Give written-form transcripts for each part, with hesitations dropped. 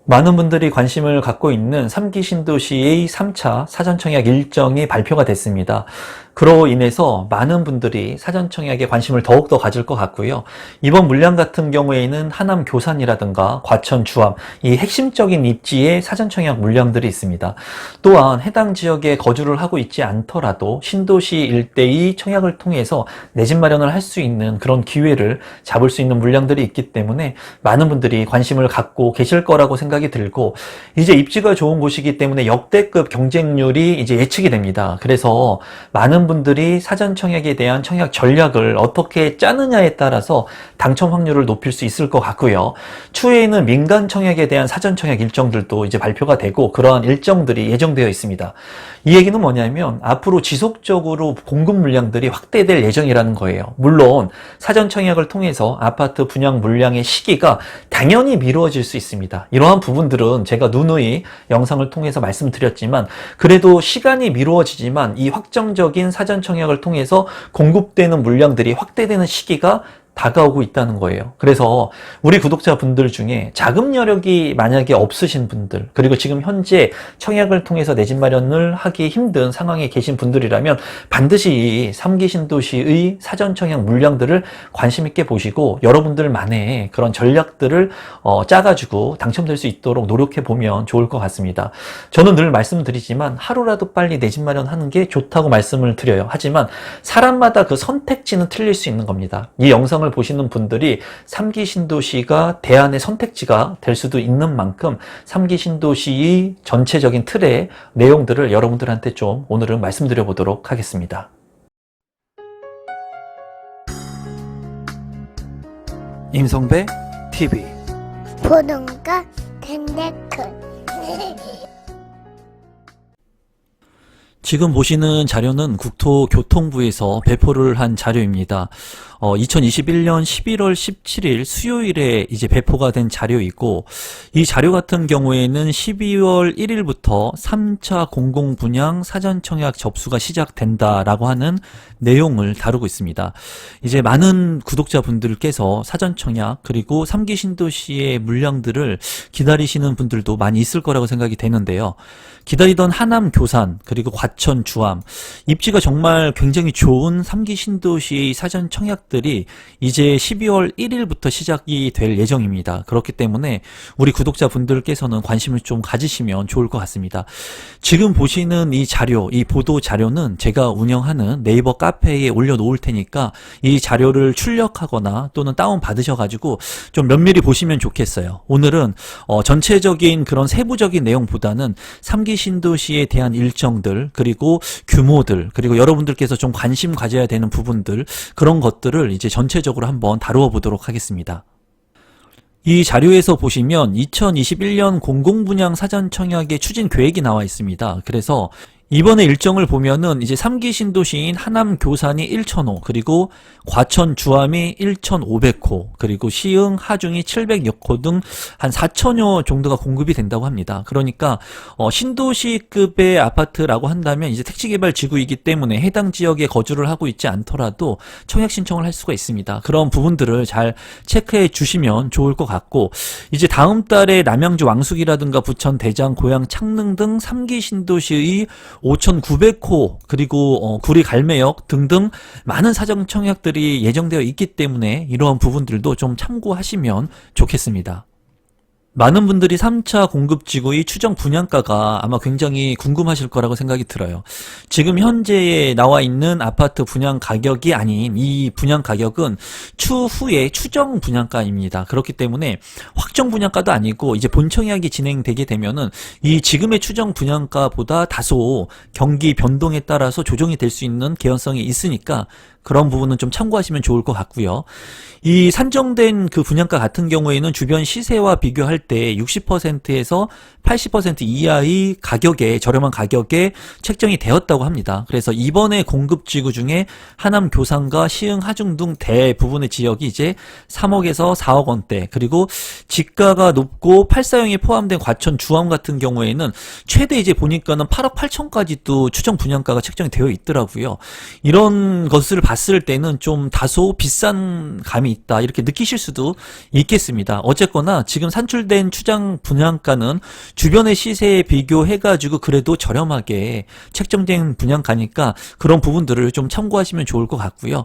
많은 분들이 관심을 갖고 있는 3기 신도시의 3차 사전청약 일정이 발표가 됐습니다. 그로 인해서 많은 분들이 사전청약에 관심을 더욱더 가질 것 같고요. 이번 물량 같은 경우에는 하남 교산이라든가 과천 주암, 이 핵심적인 입지에 사전청약 물량들이 있습니다. 또한 해당 지역에 거주를 하고 있지 않더라도 신도시 일대의 청약을 통해서 내 집 마련을 할 수 있는 그런 기회를 잡을 수 있는 물량들이 있기 때문에 많은 분들이 관심을 갖고 계실 거라고 생각이 들고, 이제 입지가 좋은 곳이기 때문에 역대급 경쟁률이 이제 예측이 됩니다. 그래서 많은 분들이 사전 청약에 대한 청약 전략을 어떻게 짜느냐에 따라서 당첨 확률을 높일 수 있을 것 같고요. 추후에는 민간 청약에 대한 사전 청약 일정들도 이제 발표가 되고 그러한 일정들이 예정되어 있습니다. 이 얘기는 뭐냐면 앞으로 지속적으로 공급 물량들이 확대될 예정이라는 거예요. 물론 사전 청약을 통해서 아파트 분양 물량의 시기가 당연히 미루어질 수 있습니다. 이러한 부분들은 제가 누누이 영상을 통해서 말씀드렸지만, 그래도 시간이 미루어지지만 이 확정적인 사전 청약을 통해서 공급되는 물량들이 확대되는 시기가 다가오고 있다는 거예요. 그래서 우리 구독자분들 중에 자금 여력이 만약에 없으신 분들, 그리고 지금 현재 청약을 통해서 내 집 마련을 하기 힘든 상황에 계신 분들이라면 반드시 이 3기 신도시의 사전 청약 물량들을 관심 있게 보시고 여러분들만의 그런 전략들을 짜가지고 당첨될 수 있도록 노력해 보면 좋을 것 같습니다. 저는 늘 말씀드리지만 하루라도 빨리 내 집 마련하는 게 좋다고 말씀을 드려요. 하지만 사람마다 그 선택지는 틀릴 수 있는 겁니다. 이 영상을 보시는 분들이 3기 신도시가 대안의 선택지가 될 수도 있는 만큼 3기 신도시의 전체적인 틀의 내용들을 여러분들한테 좀 오늘은 말씀드려 보도록 하겠습니다. 임성배 TV 보동과 덴데크. 지금 보시는 자료는 국토교통부에서 배포를 한 자료입니다. 2021년 11월 17일 수요일에 이제 배포가 된 자료이고, 이 자료 같은 경우에는 12월 1일부터 3차 공공분양 사전청약 접수가 시작된다라고 하는 내용을 다루고 있습니다. 이제 많은 구독자분들께서 사전청약 그리고 3기 신도시의 물량들을 기다리시는 분들도 많이 있을 거라고 생각이 되는데요. 기다리던 하남 교산 그리고 과천 주암, 입지가 정말 굉장히 좋은 3기 신도시의 사전 청약들이 이제 12월 1일부터 시작이 될 예정입니다. 그렇기 때문에 우리 구독자분들께서는 관심을 좀 가지시면 좋을 것 같습니다. 지금 보시는 이 자료, 이 보도 자료는 제가 운영하는 네이버 카페에 올려놓을 테니까 이 자료를 출력하거나 또는 다운 받으셔가지고 좀 면밀히 보시면 좋겠어요. 오늘은 전체적인 그런 세부적인 내용보다는 3기 신도시에 대한 일정들, 그리고 규모들, 그리고 여러분들께서 좀 관심 가져야 되는 부분들, 그런 것들을 이제 전체적으로 한번 다루어 보도록 하겠습니다. 이 자료에서 보시면 2021년 공공분양 사전청약의 추진 계획이 나와 있습니다. 그래서 이번에 일정을 보면은 이제 3기 신도시인 하남 교산이 1,000호, 그리고 과천 주암이 1,500호, 그리고 시흥 하중이 700여 호 등 한 4,000여 정도가 공급이 된다고 합니다. 그러니까 신도시급의 아파트라고 한다면 이제 택지개발 지구이기 때문에 해당 지역에 거주를 하고 있지 않더라도 청약 신청을 할 수가 있습니다. 그런 부분들을 잘 체크해 주시면 좋을 것 같고, 이제 다음 달에 남양주 왕숙이라든가 부천 대장 고양 창릉 등 3기 신도시의 5,900호 그리고 구리 갈매역 등등 많은 사전 청약들이 예정되어 있기 때문에 이러한 부분들도 좀 참고하시면 좋겠습니다. 많은 분들이 3차 공급지구의 추정 분양가가 아마 굉장히 궁금하실 거라고 생각이 들어요. 지금 현재에 나와 있는 아파트 분양 가격이 아닌 이 분양 가격은 추후에 추정 분양가입니다. 그렇기 때문에 확정 분양가도 아니고 이제 본청약이 진행되게 되면은 이 지금의 추정 분양가보다 다소 경기 변동에 따라서 조정이 될 수 있는 개연성이 있으니까 그런 부분은 좀 참고하시면 좋을 것 같고요. 이 산정된 그 분양가 같은 경우에는 주변 시세와 비교할 때 60%에서 80% 이하의 가격에, 저렴한 가격에 책정이 되었다고 합니다. 그래서 이번에 공급지구 중에 하남 교산과 시흥 하중 등 대부분의 지역이 이제 3억에서 4억 원대, 그리고 지가가 높고 8사형이 포함된 과천 주암 같은 경우에는 최대 이제 보니까는 8억 8천까지도 추정 분양가가 책정이 되어 있더라고요. 이런 것을 봤을 봤을 때는 좀 다소 비싼 감이 있다 이렇게 느끼실 수도 있겠습니다. 어쨌거나 지금 산출된 추정 분양가는 주변의 시세에 비교해가지고 그래도 저렴하게 책정된 분양가니까 그런 부분들을 좀 참고하시면 좋을 것 같고요.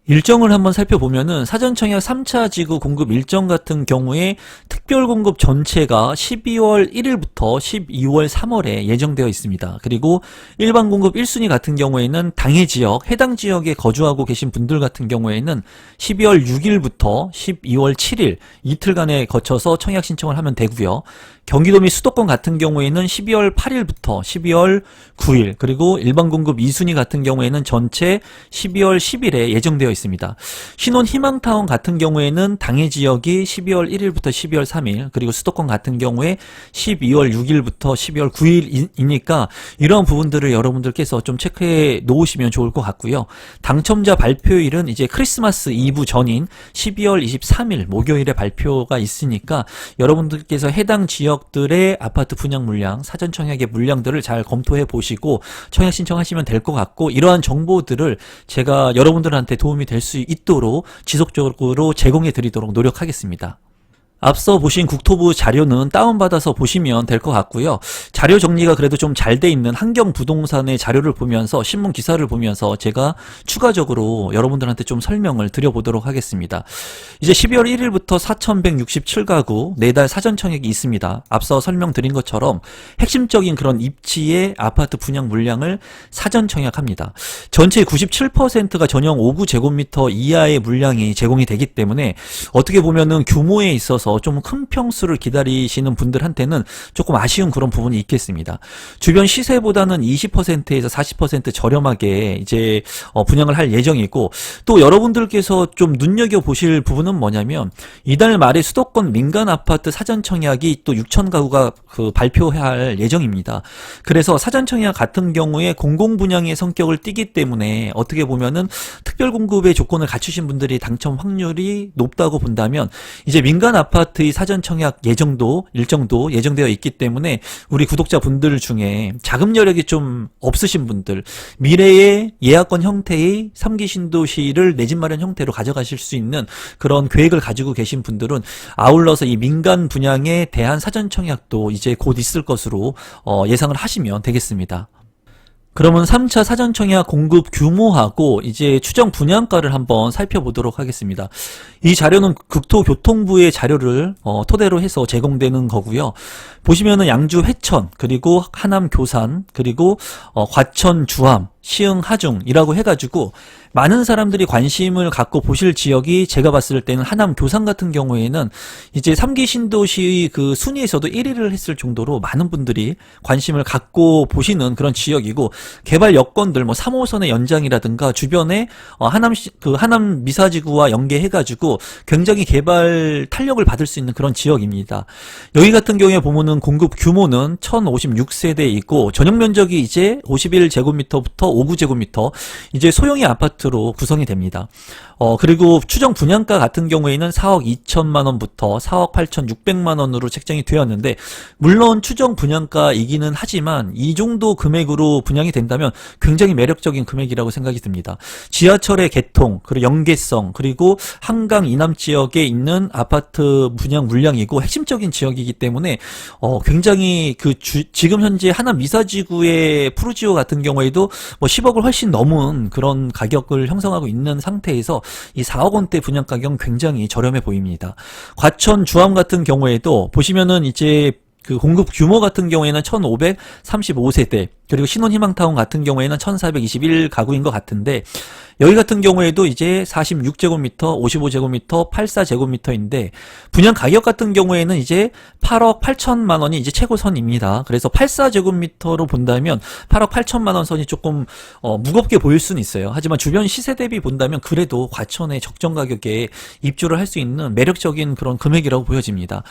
일정을 한번 살펴보면은 사전청약 3차 지구 공급 일정 같은 경우에 특별 공급 전체가 12월 1일부터 12월 3월에 예정되어 있습니다. 그리고 일반 공급 1순위 같은 경우에는 당해 지역, 해당 지역에 거주하고 계신 분들 같은 경우에는 12월 6일부터 12월 7일 이틀간에 거쳐서 청약 신청을 하면 되고요. 경기도 및 수도권 같은 경우에는 12월 8일부터 12월 9일, 그리고 일반 공급 2순위 같은 경우에는 전체 12월 10일에 예정되어 있습니다. 신혼 희망타운 같은 경우에는 당해 지역이 12월 1일부터 12월 3일, 그리고 수도권 같은 경우에 12월 6일부터 12월 9일이니까 이러한 부분들을 여러분들께서 좀 체크해 놓으시면 좋을 것 같고요. 당첨자 발표일은 이제 크리스마스 이브 전인 12월 23일 목요일에 발표가 있으니까 여러분들께서 해당 지역들의 아파트 분양 물량, 사전 청약의 물량들을 잘 검토해 보시고 청약 신청하시면 될 것 같고, 이러한 정보들을 제가 여러분들한테 도움이 될 수 있도록 지속적으로 제공해 드리도록 노력하겠습니다. 앞서 보신 국토부 자료는 다운받아서 보시면 될 것 같고요. 자료 정리가 그래도 좀 잘 돼 있는 한경부동산의 자료를 보면서, 신문 기사를 보면서 제가 추가적으로 여러분들한테 좀 설명을 드려보도록 하겠습니다. 이제 12월 1일부터 4,167가구 4달 사전 청약이 있습니다. 앞서 설명드린 것처럼 핵심적인 그런 입지의 아파트 분양 물량을 사전 청약합니다. 전체의 97%가 전용 5구제곱미터 이하의 물량이 제공이 되기 때문에 어떻게 보면은 규모에 있어서 좀 큰 평수를 기다리시는 분들한테는 조금 아쉬운 그런 부분이 있겠습니다. 주변 시세보다는 20%에서 40% 저렴하게 이제 분양을 할 예정이고, 또 여러분들께서 좀 눈여겨보실 부분은 뭐냐면 이달 말에 수도권 민간 아파트 사전 청약이 또 6,000가구가 발표할 예정입니다. 그래서 사전 청약 같은 경우에 공공 분양의 성격을 띠기 때문에 어떻게 보면은 특별 공급의 조건을 갖추신 분들이 당첨 확률이 높다고 본다면, 이제 민간 아파트의 사전 청약 일정도 예정되어 있기 때문에 우리 구독자분들 중에 자금 여력이 좀 없으신 분들, 미래의 예약권 형태의 3기 신도시를 내 집 마련 형태로 가져가실 수 있는 그런 계획을 가지고 계신 분들은 아울러서 이 민간 분양에 대한 사전 청약도 이제 곧 있을 것으로 예상을 하시면 되겠습니다. 그러면 3차 사전청약 공급 규모하고 이제 추정 분양가를 한번 살펴보도록 하겠습니다. 이 자료는 국토교통부의 자료를 토대로 해서 제공되는 거고요. 보시면은 양주 회천, 그리고 하남 교산, 그리고 과천 주암, 시흥 하중이라고 해가지고 많은 사람들이 관심을 갖고 보실 지역이, 제가 봤을 때는 하남 교산 같은 경우에는 이제 3기 신도시 그 순위에서도 1위를 했을 정도로 많은 분들이 관심을 갖고 보시는 그런 지역이고, 개발 여건들 뭐 3호선의 연장이라든가 주변에 하남 미사지구와 연계해가지고 굉장히 개발 탄력을 받을 수 있는 그런 지역입니다. 여기 같은 경우에 보면은 공급 규모는 1056세대 있고 전용 면적이 이제 51제곱미터부터 5구제곱미터 이제 소형의 아파트로 구성이 됩니다. 그리고 추정 분양가 같은 경우에는 4억 2천만 원부터 4억 8,600만 원으로 책정이 되었는데, 물론 추정 분양가이기는 하지만 이 정도 금액으로 분양이 된다면 굉장히 매력적인 금액이라고 생각이 듭니다. 지하철의 개통, 그리고 연계성, 그리고 한강 이남 지역에 있는 아파트 분양 물량이고 핵심적인 지역이기 때문에 굉장히 지금 현재 하남 미사지구의 푸르지오 같은 경우에도 뭐 10억을 훨씬 넘은 그런 가격을 형성하고 있는 상태에서 이 4억 원대 분양 가격은 굉장히 저렴해 보입니다. 과천 주암 같은 경우에도 보시면은 이제 그 공급 규모 같은 경우에는 1535세대, 그리고 신혼희망타운 같은 경우에는 1421가구인 것 같은데, 여기 같은 경우에도 이제 46제곱미터, 55제곱미터, 84제곱미터인데 분양 가격 같은 경우에는 이제 8억 8천만 원이 이제 최고선입니다. 그래서 84제곱미터로 본다면 8억 8천만 원 선이 조금 무겁게 보일 수는 있어요. 하지만 주변 시세 대비 본다면 그래도 과천의 적정 가격에 입주를 할 수 있는 매력적인 그런 금액이라고 보여집니다.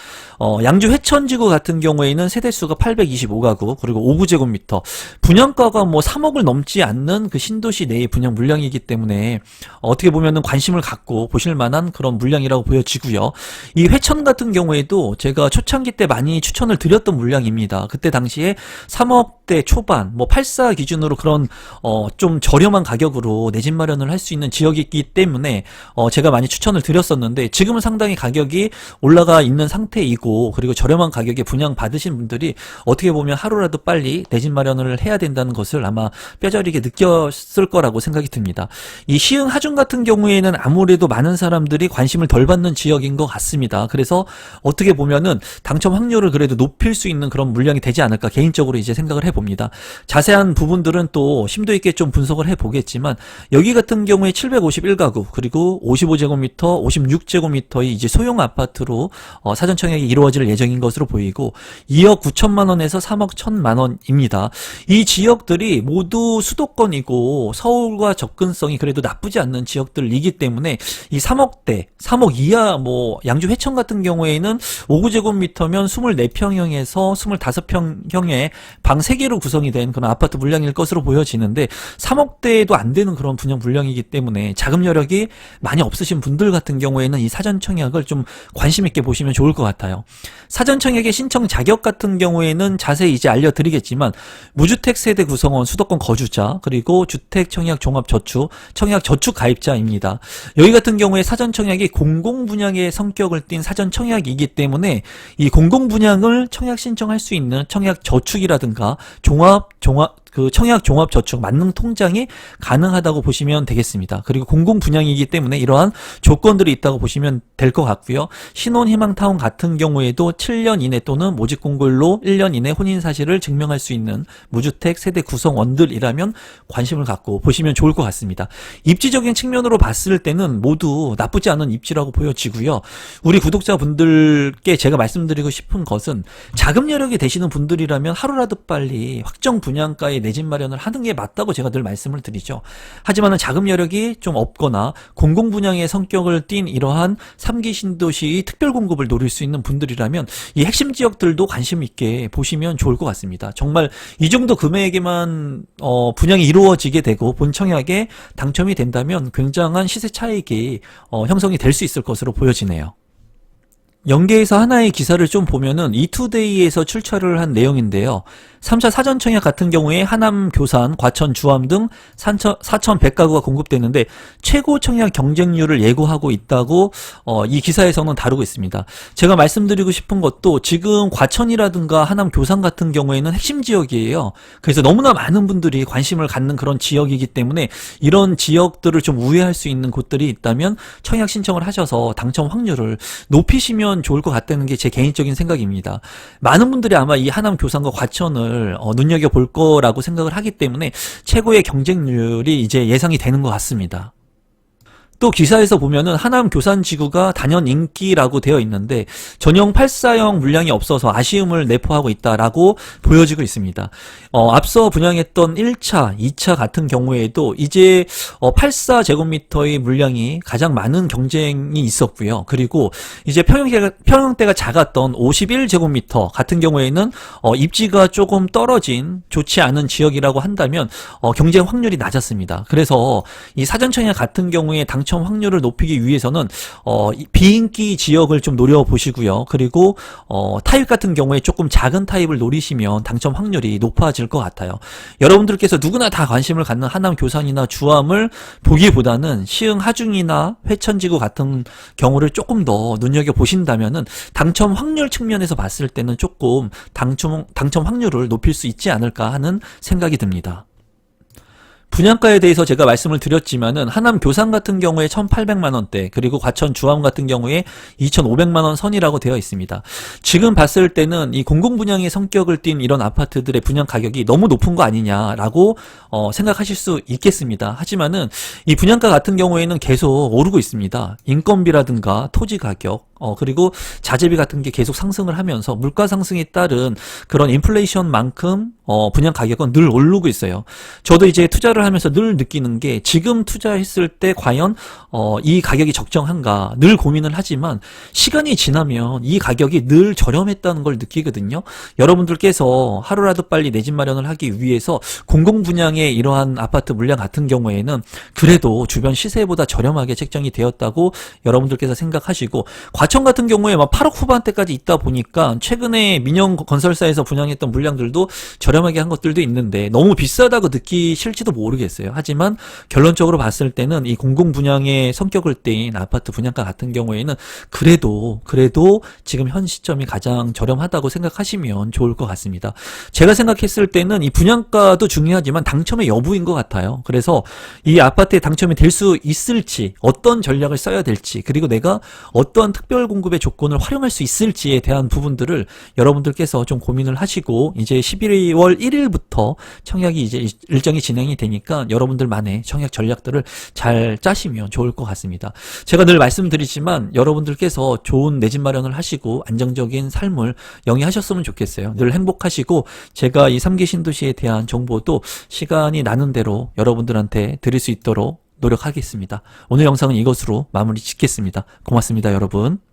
양주 회천지구 같은 경우에는 세대수가 825가구, 그리고 5구제곱미터. 분양가가 뭐 3억을 넘지 않는 그 신도시 내의 분양 물량이기 때문에 어떻게 보면은 관심을 갖고 보실 만한 그런 물량이라고 보여지고요. 이 회천 같은 경우에도 제가 초창기 때 많이 추천을 드렸던 물량입니다. 그때 당시에 3억대 초반, 뭐 84 기준으로 그런 좀 저렴한 가격으로 내 집 마련을 할 수 있는 지역이기 때문에 제가 많이 추천을 드렸었는데, 지금은 상당히 가격이 올라가 있는 상태이고, 그리고 저렴한 가격에 분양 받으신 분들이 어떻게 보면 하루라도 빨리 내 집 마련을 해야 된다는 것을 아마 뼈저리게 느꼈을 거라고 생각이 듭니다. 이 시흥 하중 같은 경우에는 아무래도 많은 사람들이 관심을 덜 받는 지역인 것 같습니다. 그래서 어떻게 보면은 당첨 확률을 그래도 높일 수 있는 그런 물량이 되지 않을까 개인적으로 이제 생각을 해봅니다. 자세한 부분들은 또 심도 있게 좀 분석을 해보겠지만, 여기 같은 경우에 751가구 그리고 55제곱미터, 56제곱미터의 이제 소형 아파트로 사전 청약이 이루어질 예정인 것으로 보이고, 2억 9천만 원에서 3억 1천만 원입니다. 이 지역들이 모두 수도권이고 서울과 접근성이 그래도 나쁘지 않는 지역들이기 때문에 이 3억대, 3억 이하 뭐 양주 회천 같은 경우에는 5구제곱미터면 24평형에서 25평형의 방 3개로 구성이 된 그런 아파트 물량일 것으로 보여지는데, 3억대에도 안 되는 그런 분양 물량이기 때문에 자금 여력이 많이 없으신 분들 같은 경우에는 이 사전 청약을 좀 관심 있게 보시면 좋을 것 같아요. 사전 청약의 신청 자격 같은 경우에는 자세히 이제 알려드리겠지만, 무주택 세대 구성원, 수도권 거주자, 그리고 주택 청약 종합 저축, 청약 저축 가입자입니다. 여기 같은 경우에 사전 청약이 공공 분양의 성격을 띤 사전 청약이기 때문에 이 공공 분양을 청약 신청할 수 있는 청약 저축이라든가 그 청약 종합 저축 만능 통장이 가능하다고 보시면 되겠습니다. 그리고 공공 분양이기 때문에 이러한 조건들이 있다고 보시면 될 것 같고요. 신혼 희망타운 같은 경우에도 7년 이내 또는 모집 공고일로 1년 이내 혼인 사실을 증명할 수 있는 무주택 세대 구성원들이라면 관심을 갖고 보시면 좋을 것 같습니다. 입지적인 측면으로 봤을 때는 모두 나쁘지 않은 입지라고 보여지고요. 우리 구독자분들께 제가 말씀드리고 싶은 것은, 자금 여력이 되시는 분들이라면 하루라도 빨리 확정 분양가에 내 집 마련을 하는 게 맞다고 제가 늘 말씀을 드리죠. 하지만 자금 여력이 좀 없거나 공공 분양의 성격을 띤 이러한 3기 신도시의 특별 공급을 노릴 수 있는 분들이라면 이 핵심 지역들도 관심 있게 보시면 좋을 것 같습니다. 정말 이 정도 금액에만 분양이 이루어지게 되고 본 청약에 당첨이 된다면 굉장한 시세 차익이 형성이 될 수 있을 것으로 보여지네요. 연계에서 하나의 기사를 좀 보면은 이투데이에서 출처를 한 내용인데요. 3차 사전 청약 같은 경우에 하남, 교산, 과천, 주암 등 4,100가구가 공급되는데 최고 청약 경쟁률을 예고하고 있다고 이 기사에서는 다루고 있습니다. 제가 말씀드리고 싶은 것도, 지금 과천이라든가 하남, 교산 같은 경우에는 핵심 지역이에요. 그래서 너무나 많은 분들이 관심을 갖는 그런 지역이기 때문에 이런 지역들을 좀 우회할 수 있는 곳들이 있다면 청약 신청을 하셔서 당첨 확률을 높이시면 좋을 것 같다는 게 제 개인적인 생각입니다. 많은 분들이 아마 이 하남, 교산과 과천을 눈여겨볼 거라고 생각을 하기 때문에 최고의 경쟁률이 이제 예상이 되는 것 같습니다. 또 기사에서 보면은 하남 교산지구가 단연 인기라고 되어 있는데 전용 84형 물량이 없어서 아쉬움을 내포하고 있다라고 보여지고 있습니다. 앞서 분양했던 1차, 2차 같은 경우에도 이제 84제곱미터의 물량이 가장 많은 경쟁이 있었고요. 그리고 이제 평형대가 작았던 51제곱미터 같은 경우에는 입지가 조금 떨어진 좋지 않은 지역이라고 한다면 경쟁 확률이 낮았습니다. 그래서 이 사전청약 같은 경우에 당첨 확률을 높이기 위해서는 비인기 지역을 좀 노려보시고요. 그리고 타입 같은 경우에 조금 작은 타입을 노리시면 당첨 확률이 높아질 것 같아요. 여러분들께서 누구나 다 관심을 갖는 하남 교산이나 주암을 보기보다는 시흥 하중이나 회천지구 같은 경우를 조금 더 눈여겨보신다면은 당첨 확률 측면에서 봤을 때는 조금 당첨 확률을 높일 수 있지 않을까 하는 생각이 듭니다. 분양가에 대해서 제가 말씀을 드렸지만은 하남 교산 같은 경우에 1,800만 원대, 그리고 과천 주암 같은 경우에 2,500만 원 선이라고 되어 있습니다. 지금 봤을 때는 이 공공 분양의 성격을 띤 이런 아파트들의 분양 가격이 너무 높은 거 아니냐라고 생각하실 수 있겠습니다. 하지만은 이 분양가 같은 경우에는 계속 오르고 있습니다. 인건비라든가 토지 가격, 그리고 자재비 같은 게 계속 상승을 하면서 물가 상승에 따른 그런 인플레이션만큼 분양 가격은 늘 오르고 있어요. 저도 이제 투자를 하면서 늘 느끼는 게 지금 투자했을 때 과연 이 가격이 적정한가 늘 고민을 하지만 시간이 지나면 이 가격이 늘 저렴했다는 걸 느끼거든요. 여러분들께서 하루라도 빨리 내 집 마련을 하기 위해서 공공분양의 이러한 아파트 물량 같은 경우에는 그래도 주변 시세보다 저렴하게 책정이 되었다고 여러분들께서 생각하시고, 과천 같은 경우에 막 8억 후반대까지 있다 보니까 최근에 민영 건설사에서 분양했던 물량들도 저렴하게 한 것들도 있는데 너무 비싸다고 느끼실지도 모르겠어요. 하지만 결론적으로 봤을 때는 이 공공분양의 성격을 띨 아파트 분양가 같은 경우에는 그래도 지금 현 시점이 가장 저렴하다고 생각하시면 좋을 것 같습니다. 제가 생각했을 때는 이 분양가도 중요하지만 당첨의 여부인 것 같아요. 그래서 이 아파트에 당첨이 될 수 있을지, 어떤 전략을 써야 될지, 그리고 내가 어떠한 특별 공급의 조건을 활용할 수 있을지에 대한 부분들을 여러분들께서 좀 고민을 하시고, 이제 11월 1일부터 청약이 이제 일정이 진행이 되니까 여러분들만의 청약 전략들을 잘 짜시면 좋을 것 같습니다. 제가 늘 말씀드리지만 여러분들께서 좋은 내 집 마련을 하시고 안정적인 삶을 영위하셨으면 좋겠어요. 늘 행복하시고, 제가 이 3기 신도시에 대한 정보도 시간이 나는 대로 여러분들한테 드릴 수 있도록 노력하겠습니다. 오늘 영상은 이것으로 마무리 짓겠습니다. 고맙습니다, 여러분.